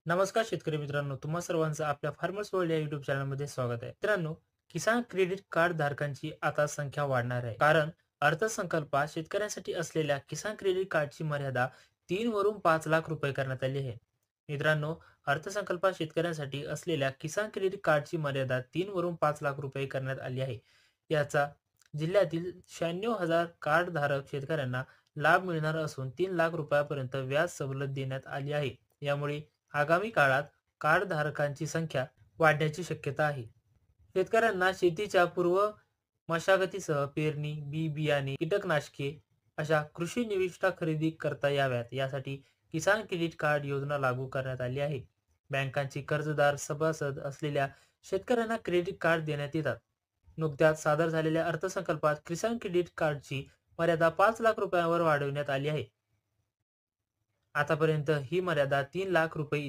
नमस्कार शेतकरी मित्रांनो, तुम्हा सर्वांचं आपल्या फार्मर्स वर्ल्ड या युट्यूब चॅनलमध्ये स्वागत आहे. मित्रांनो, किसान क्रेडिट कार्ड धारकांची आता संख्या वाढणार आहे. कारण अर्थसंकल्पात शेतकऱ्यांसाठी असलेल्या किसान क्रेडिट कार्डची मर्यादा 3 वरून 5 लाख रुपये करण्यात आली आहे. मित्रांनो, अर्थसंकल्पात शेतकऱ्यांसाठी असलेल्या किसान क्रेडिट कार्डची मर्यादा 3 वरून 5 लाख रुपये करण्यात आली आहे. याचा जिल्ह्यातील 96,000 कार्डधारक शेतकऱ्यांना लाभ मिळणार असून 3 लाख रुपयापर्यंत व्याज सवलत देण्यात आली आहे. यामुळे आगामी काळात कार्डधारकांची संख्या वाढण्याची शक्यता आहे. शेतकऱ्यांना शेतीच्या पूर्व मशागतीसह पेरणी, बी-बियाणे, कीटकनाशके अशा कृषी निविष्ठा खरेदी करता याव्यात यासाठी किसान क्रेडिट कार्ड योजना लागू करण्यात आली आहे. बँकांची कर्जदार सभासद असलेल्या शेतकऱ्यांना क्रेडिट कार्ड देण्यात येतात. नुकत्याच सादर झालेल्या अर्थसंकल्पात किसान क्रेडिट कार्डची मर्यादा 5 लाख रुपयांवर वाढवण्यात आली आहे. आतापर्यंत ही मर्यादा 3 लाख रुपये